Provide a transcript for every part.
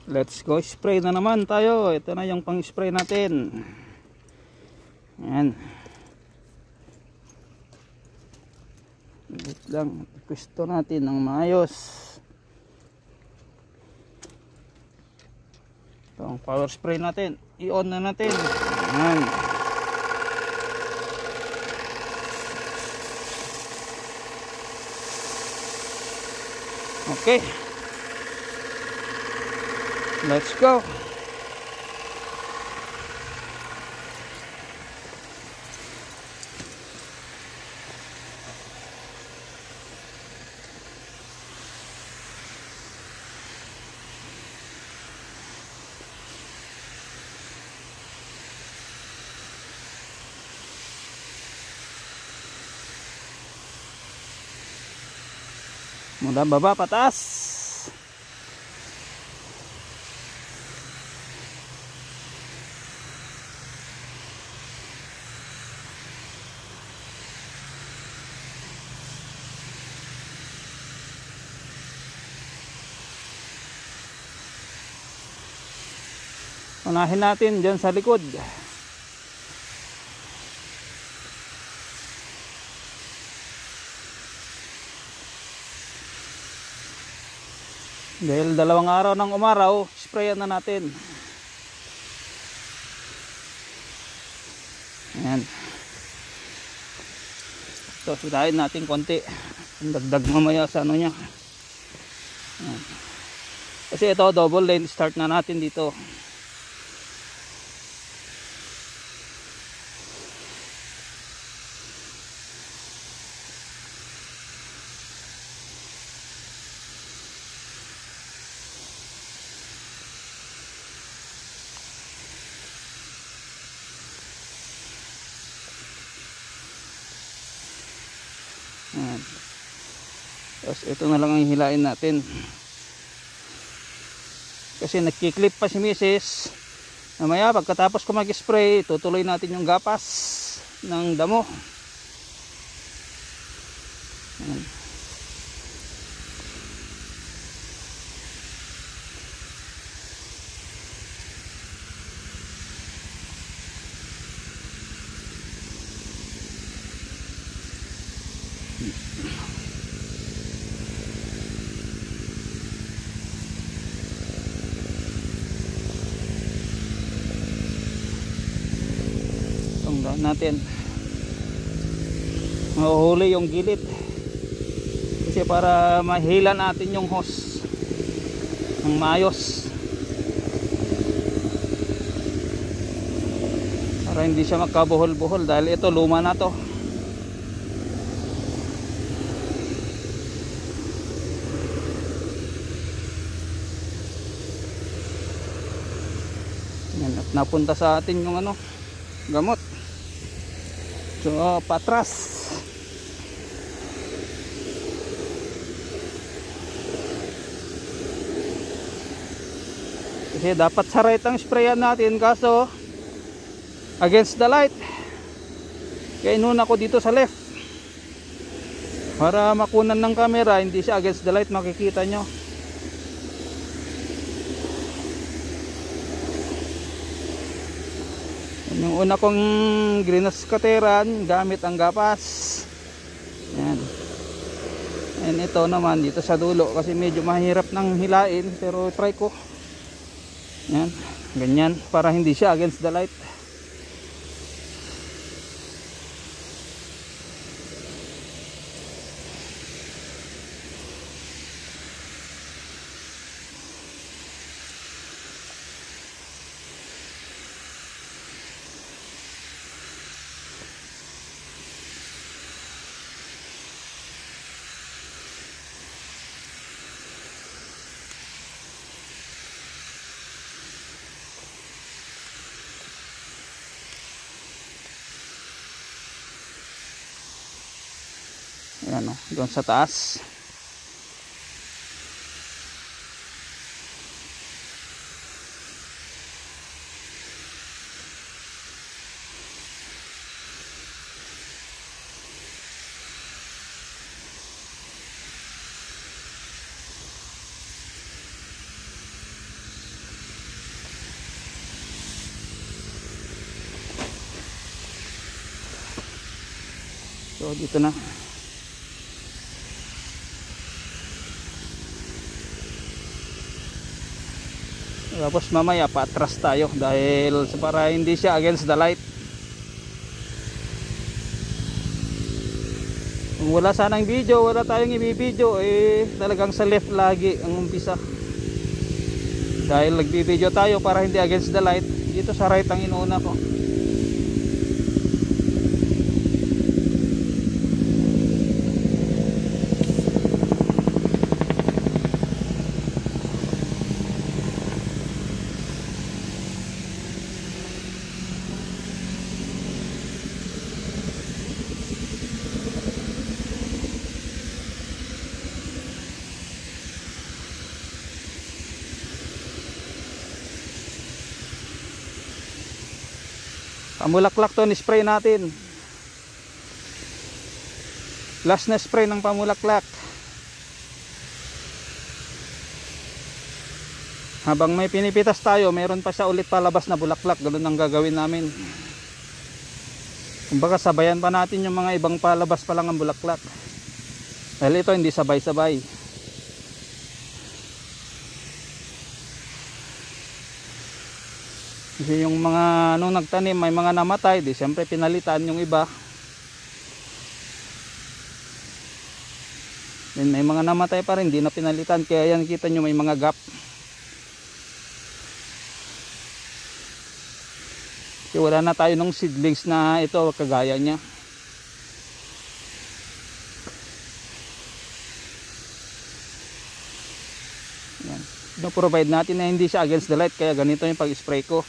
Let's go, spray na naman tayo. Ito na yung pang spray natin. Ayan. Wait lang, pwesto natin ng maayos. Ito ang power spray natin. I-on na natin. Ayan. Okay. Let's go. Mula baba pataas. Unahin natin dyan sa likod. Dahil 2 araw ng umaraw, sprayan na natin. Ayan. Ito, sirain natin konti. Dagdag mamaya sa ano niya. Ayan. Kasi ito, double lane start na natin dito. Ayan. Tapos ito na lang ang hilain natin. Kasi nagkiklip pa si Mrs. Mamaya pagkatapos ko mag-spray, tutuloy natin yung gapas ng damo. Ayan. Tunggaan natin. Mahuhuli yung gilid. Kasi para mahila natin yung hose ng maayos. Para hindi siya magkabuhol-buhol dahil ito luma na to. Yan, at napunta sa atin yung ano, gamot. So patras. Kasi dapat sa right ang sprayan natin, kaso against the light. Kaya inuna ko dito sa left para makunan ng camera, hindi siya against the light, makikita nyo. Yung una kong greenhouse kateran, gamit ang gapas. Yan. And ito naman dito sa dulo, kasi medyo mahirap nang hilain, pero try ko. Yan, ganyan, para hindi siya against the light. Ayan o, doon sa taas. So dito na. Tapos mamaya patras tayo dahil para hindi siya against the light. Kung wala sanang video, wala tayong i-video, talagang sa left lagi ang umpisa. Dahil nagbi-video tayo para hindi against the light, dito sa right ang inuuna ko. Pamulaklak to, ni-spray natin. Last na spray ng pamulaklak. Habang may pinipitas tayo, meron pa siya ulit palabas na bulaklak. Ganun ang gagawin namin. Kumbaga sabayan pa natin yung mga ibang palabas pa lang ang bulaklak. Dahil ito hindi sabay-sabay. Kasi yung mga nung nagtanim may mga namatay, di siyempre pinalitan yung iba. Then may mga namatay pa rin, di na pinalitan, kaya yan kita nyo may mga gap. Kasi wala na tayo ng seedlings na ito kagaya niya. Yan. No-provide natin na hindi siya against the light, kaya ganito yung pag-spray ko.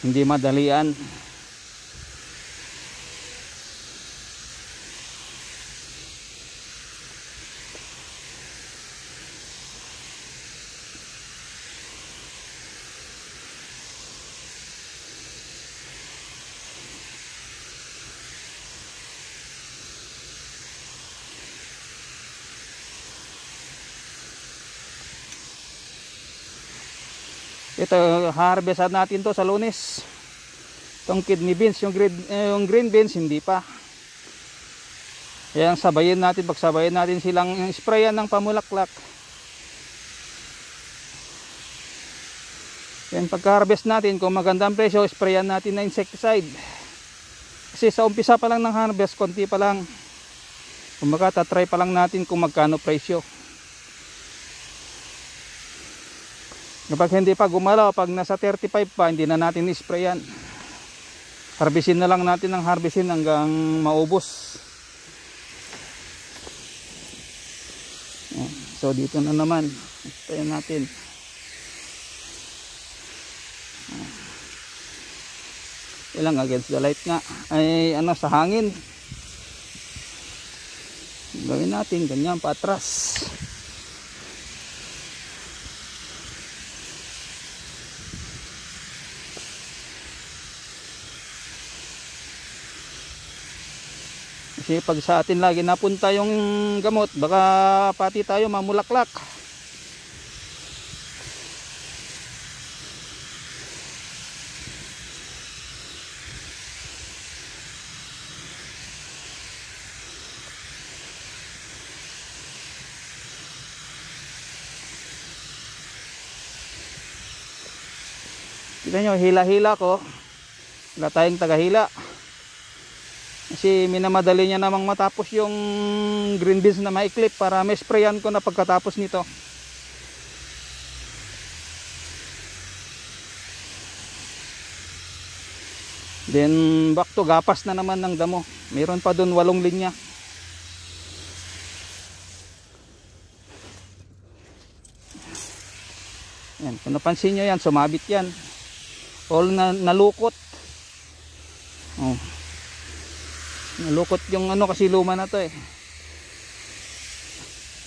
Hindi madalian. Ito, harvestan natin to sa Lunes. Itong kidney beans, yung green beans hindi pa. Kaya sabayin natin, pagsabayin natin silang sprayan ng pamulaklak. Yan, pagka-harvest natin, kung magandang presyo, sprayan natin na insecticide. Kasi sa umpisa pa lang ng harvest, konti pa lang. Kumbaga, tatry pa lang natin kung magkano presyo. Kapag hindi pa gumalaw, pag nasa 35 pa, hindi na natin isprayan. Harvestin na lang natin ng harvestin hanggang maubos. So dito na naman, tayo natin. Ilang against the light nga, ay ano, sa hangin. Gawin natin ganyan patras. Kasi pag sa atin lagi napunta yung gamot, baka pati tayo mamulaklak. Kita nyo, hila-hila ko. Wala tayong tagahila. Kasi minamadali niya namang matapos yung green beans na maiklip para may sprayan ko na pagkatapos nito. Then back to gapas na naman ng damo. Meron pa dun 8 linya. Yan, kung napansin nyo yan, sumabit yan. All na nalukot. Oh. Nalukot yung ano kasi luma na to eh.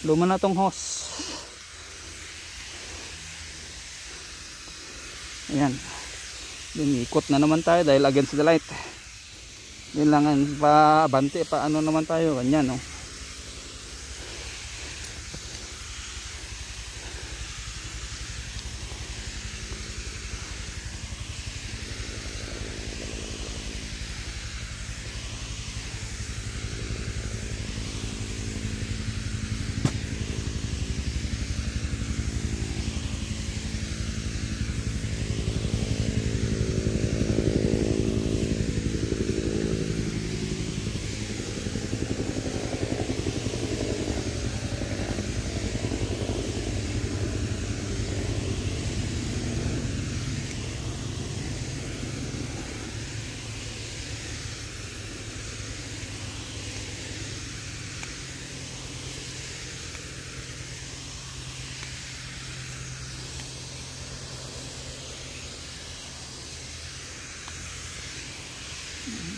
Luma na tong hose. Ayan. Lumikot na naman tayo dahil against the light. Kailangan pa abante pa ano naman tayo. Ganyan, no?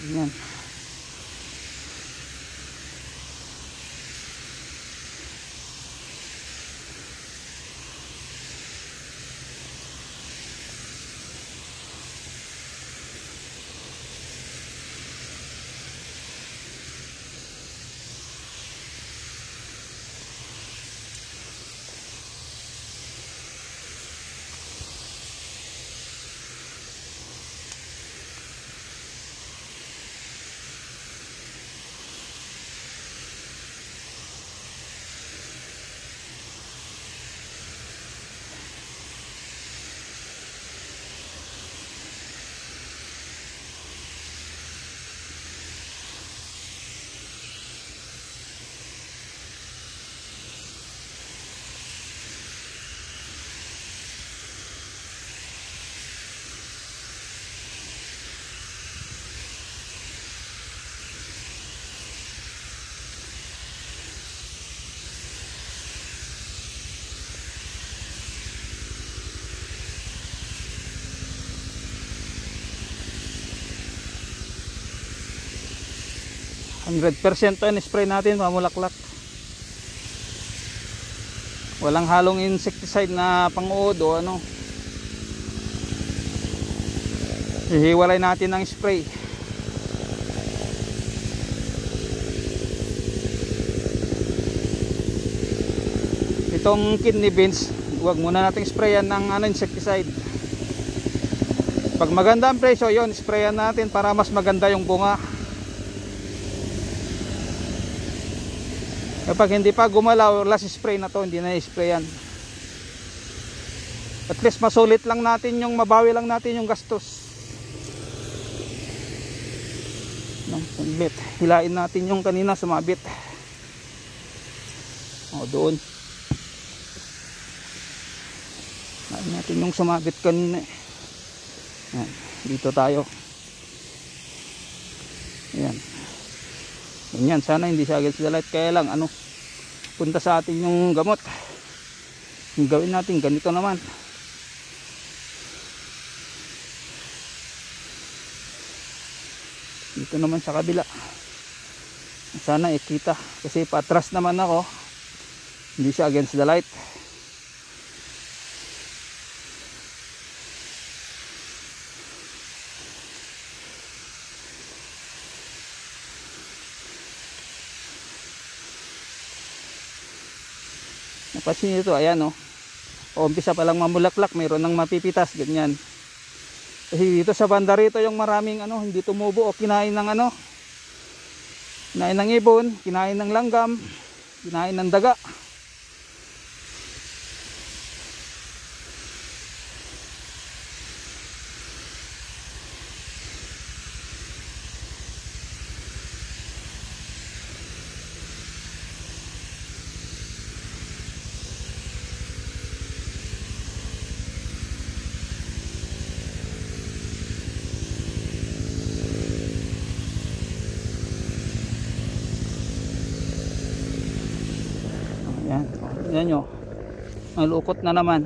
Yan. %100% to spray natin, mamulaklak. Walang halong insecticide na pang-uod o ano. Hihiwalay natin ng spray. Itong kidney beans, huwag muna natin sprayan ng insecticide. Pag maganda ang presyo, yon sprayan natin para mas maganda yung bunga. Kapag hindi pa gumalaw, last spray na to, hindi na i-sprayan. At least masulit lang natin yung, mabawi lang natin yung gastos. Sumabit. Hilain natin yung kanina sumabit. O doon. Hilain natin yung sumabit kanina. Yan. Dito tayo. Yan. Ganyan, sana hindi siya against the light. Kaya lang punta sa atin yung gamot. Yung gawin natin ganito naman. Dito naman sa kabila. Sana ikita kasi patras naman ako. Hindi siya against the light. Napansin nyo ito, ayan o. Umpisa pa lang mamulaklak, mayroon ng mapipitas, ganyan. Kasi dito sa banda rito yung maraming hindi tumubo o kinain ng kinain ng ibon, kinain ng langgam, kinain ng daga. Yan nyo, malukot na naman.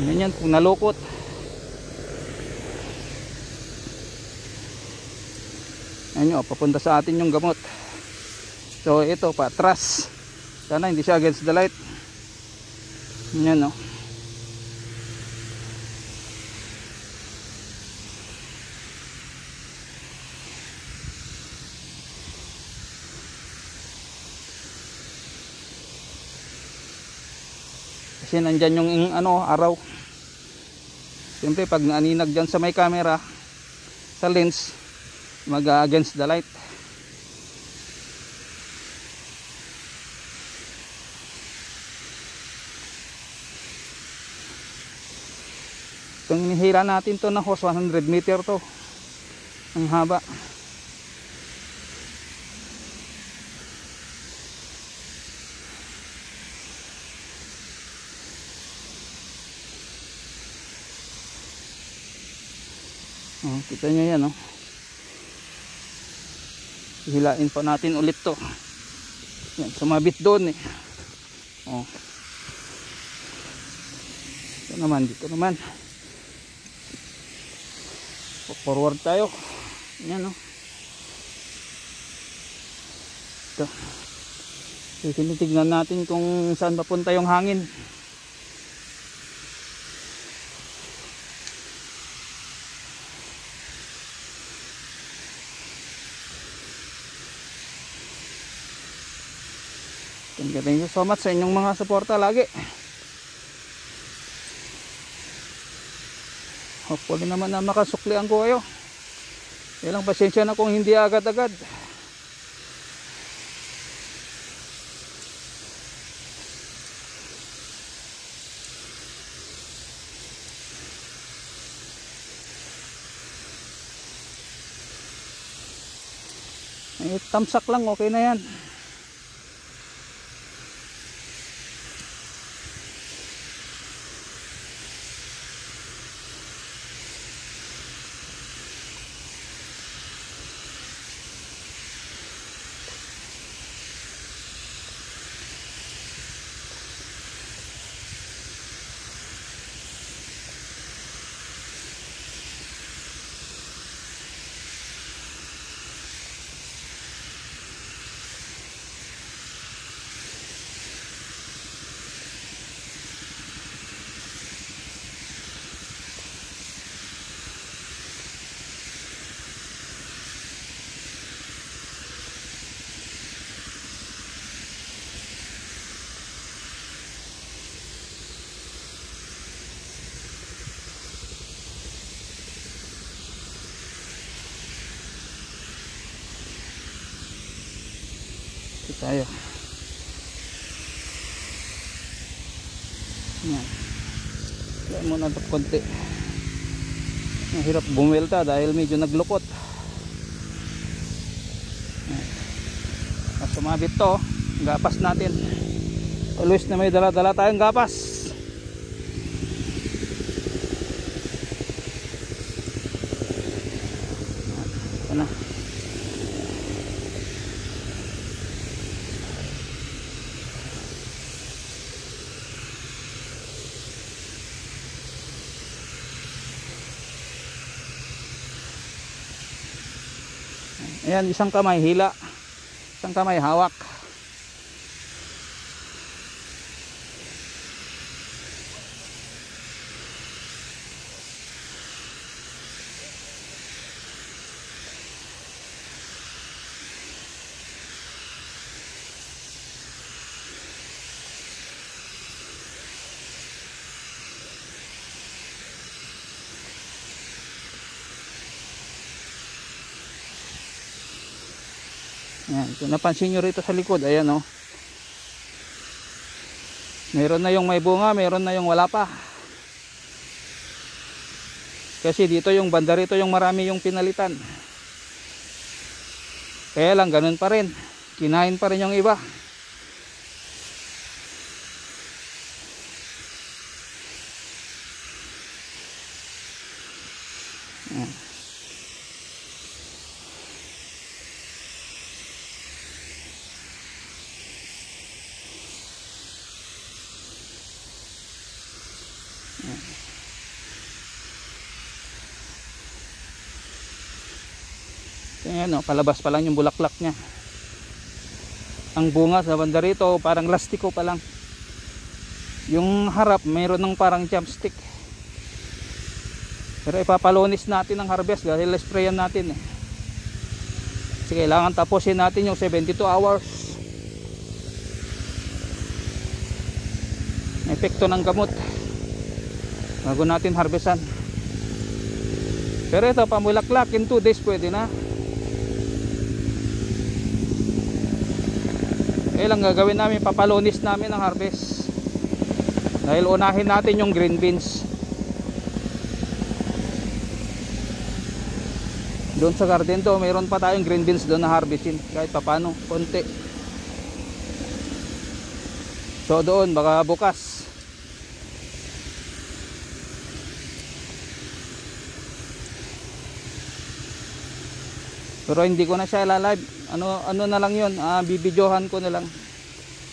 Yan kung nalukot. Yan nyo, papunta sa atin yung gamot. So ito patras. Sana hindi siya against the light. Yan no. Kasi nandyan yung araw. Siyempre pag naaninag dyan sa may camera, sa lens, mag against the light. Itong inihira natin to na hose, 100 meter to ang haba. Kita nyo yan hilain pa natin ulit to. Yan, sumabit doon Ito naman, dito naman Forward tayo. Yan, oh. Ito. Tinitignan natin kung saan papunta yung hangin. Thank you so much sa inyong mga suporta lagi. Hopefully naman na makasuklian ko kayo. Ilang pasensya na kung hindi agad-agad. Tamsak lang, okay na yan. Tayo. Yan. Kaya muna ito konti. Mahirap bumwelta dahil medyo naglukot. At sumabit to, gapas natin. Always na may dala-dala tayong gapas. Ito na. Ayan, isang kamay hila, isang kamay hawak. Ayan, kung napansin nyo rito sa likod, ayan, oh. Meron na yung may bunga, meron na yung wala pa. Kasi dito yung banda rito yung marami yung pinalitan. Kaya lang ganun pa rin, kinain pa rin yung iba. Ayan. Ayan, oh, palabas pa lang yung bulaklak nya. Ang bunga sa banda rito parang lastiko pa lang. Yung harap mayroon ng parang chopstick. Pero ipapalonis natin ang harvest dahil sprayan natin, eh. Kasi kailangan tapusin natin yung 72 hours. Epekto ng gamot bago natin harvestan. Pero ito pamulaklak, in 2 days pwede na. Eh lang gagawin namin, papalonis namin ang harvest. Dahil unahin natin yung green beans. Doon sa garden to, mayroon pa tayong green beans doon na harvestin. Kahit papano, konti. So doon, baka bukas. Pero hindi ko na siya ilalive. Ano na lang yun, bibidyohan ko na lang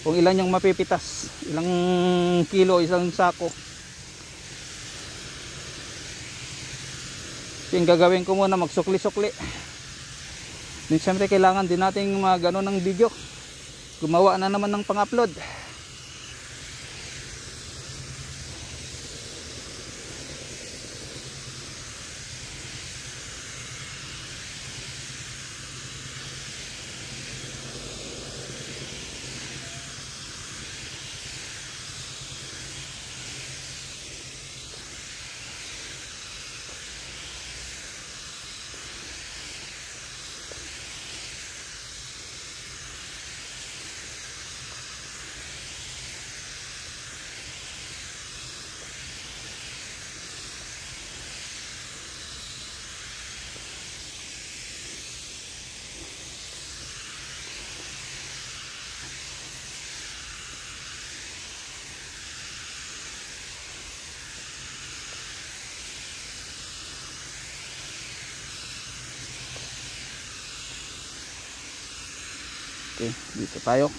kung ilan yung mapipitas, ilang kilo, isang sako. Yung gagawin ko muna, magsukli-sukli. Then syempre kailangan din nating magano ng video. Gumawa na naman ng pang-upload. Okay, dito tayo.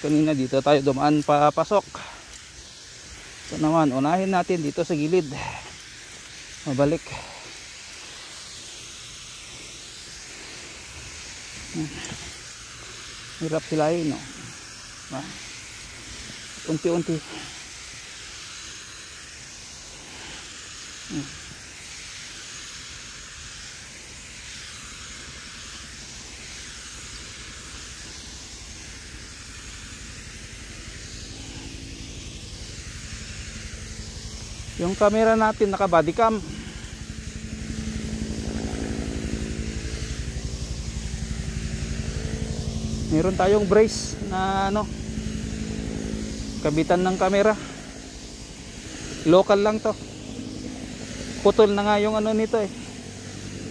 Kanina dito tayo dumaan papasok. Ito naman, unahin natin dito sa gilid. Mabalik. Hirap silahin, no? Unti-unti. Yung camera natin naka body cam. Meron tayong brace na ano, kabitan ng camera. Local lang to. Putol na nga yung ano nito eh.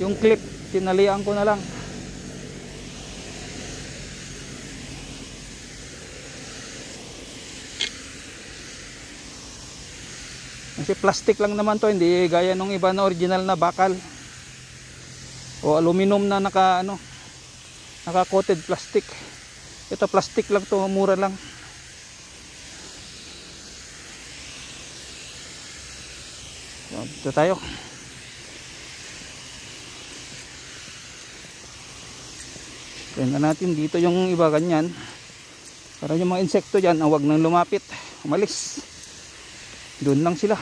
Yung clip, tinalian ko na lang. Kasi plastic lang naman to, hindi gaya nung iba na original na bakal o aluminum na naka-coated plastic. Ito plastic lang to, mura lang. So, dito tayo. Tingnan natin dito yung iba ganyan. Para yung mga insekto dyan, huwag nang lumapit, umalis. Doon lang sila.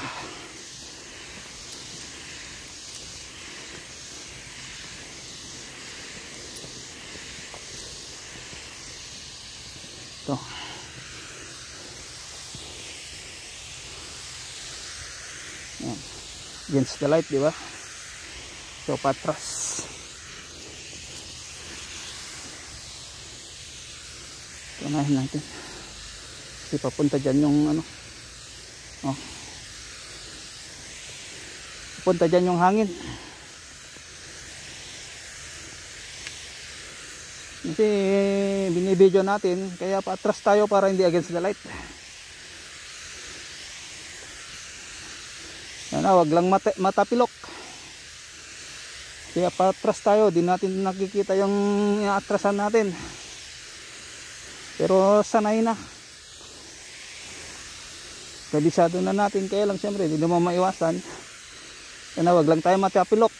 Ito. Yan. Against the light, di ba? So patras. Tunahin natin. Kasi papunta dyan yung ano. Oh. Punta dyan yung hangin. Kasi binibidyo natin, kaya patras tayo para hindi against the light. Yan, wag lang matapilok. Kaya patras tayo, di natin nakikita yung atrasan natin. Pero sanay na. Kabisado na natin, kaya lang siyempre hindi naman maiwasan. Kaya wag lang tayo matapilok.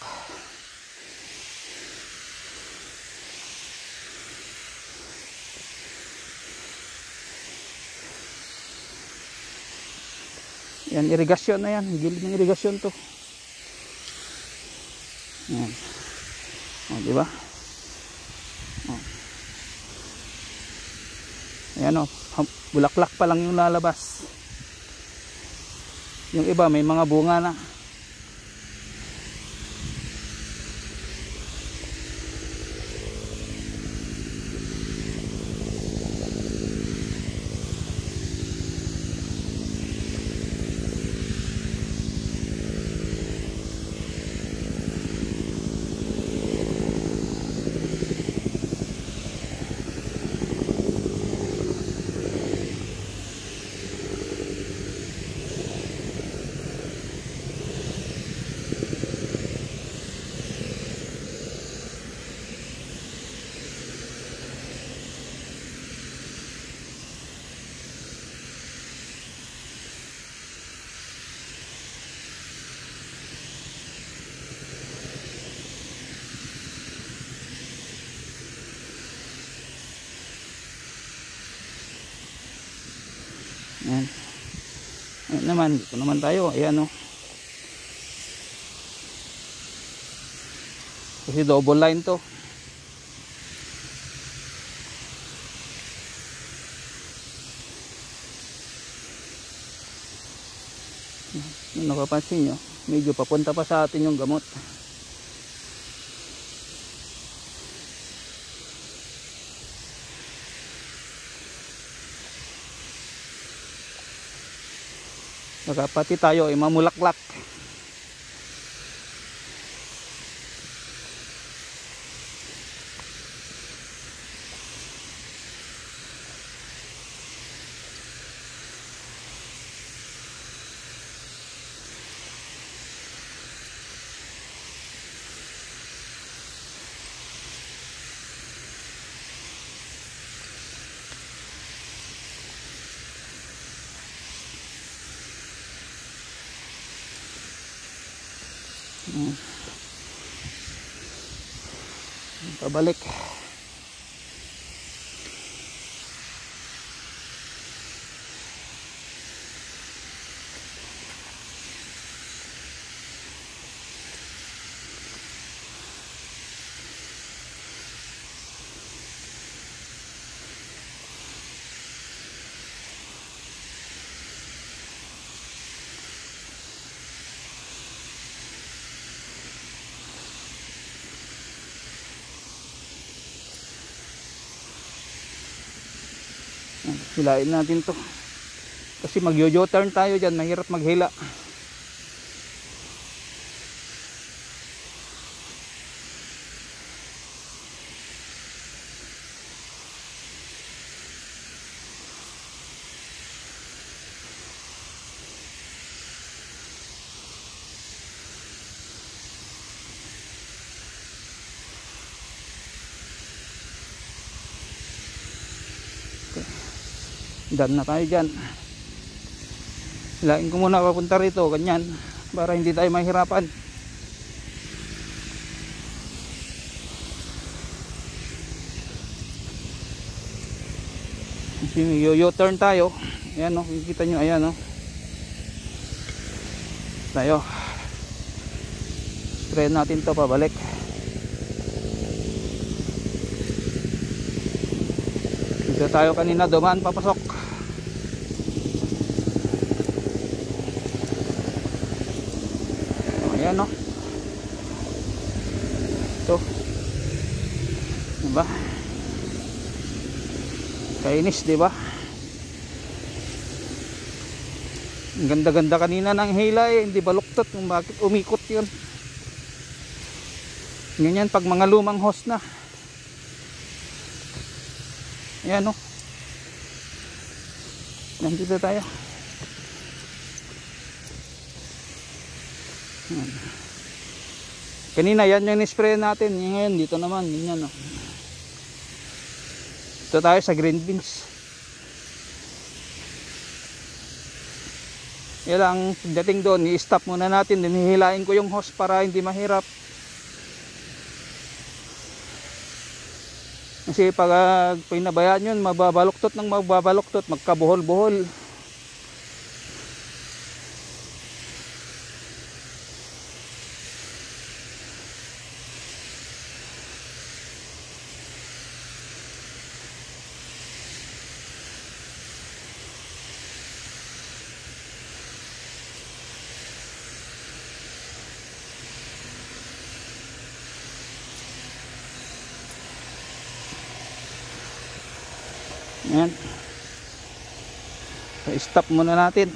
Yan, irigasyon na yan. Gilid ng irigasyon to. Yan. O, diba? O. Ayan o. Bulaklak pa lang yung lalabas. Yung iba may mga bunga na. Ayan. Ayan naman, dito naman tayo. Ayan, oh. Kasi double line to. Kung nakapansin nyo, medyo papunta pa sa atin yung gamot. Saka pati tayo ay mamulaklak. Pabalik. Hilain natin to kasi mag-yo-yo turn tayo dyan, mahirap maghila. Dan na tayo dyan. Hilain ko muna papunta rito, ganyan, para hindi tayo mahirapan. Kasi yo-yo turn tayo. Ayan, o, kikita nyo, ayan, o. Tayo. Try natin to pabalik. Dito tayo kanina dumaan papasok. Ayan, no? Ito. Diba? Kainis, diba? Ang ganda-ganda kanina ng hila eh. Hindi baluktot kung bakit umikot yun. Ganyan pag mga lumang hose na. Ayan, no? Nandito tayo. Kanina yan yung ni-spray natin. Ngayon dito naman, ganyan, no? Dito tayo sa green beans. Yan lang, dating doon, i-stop muna natin. Hihilain ko yung hose para hindi mahirap. Kasi pag pinabayaan yun, mababaluktot ng mababaluktot, magkabuhol-buhol. Ayan. So, stop muna natin.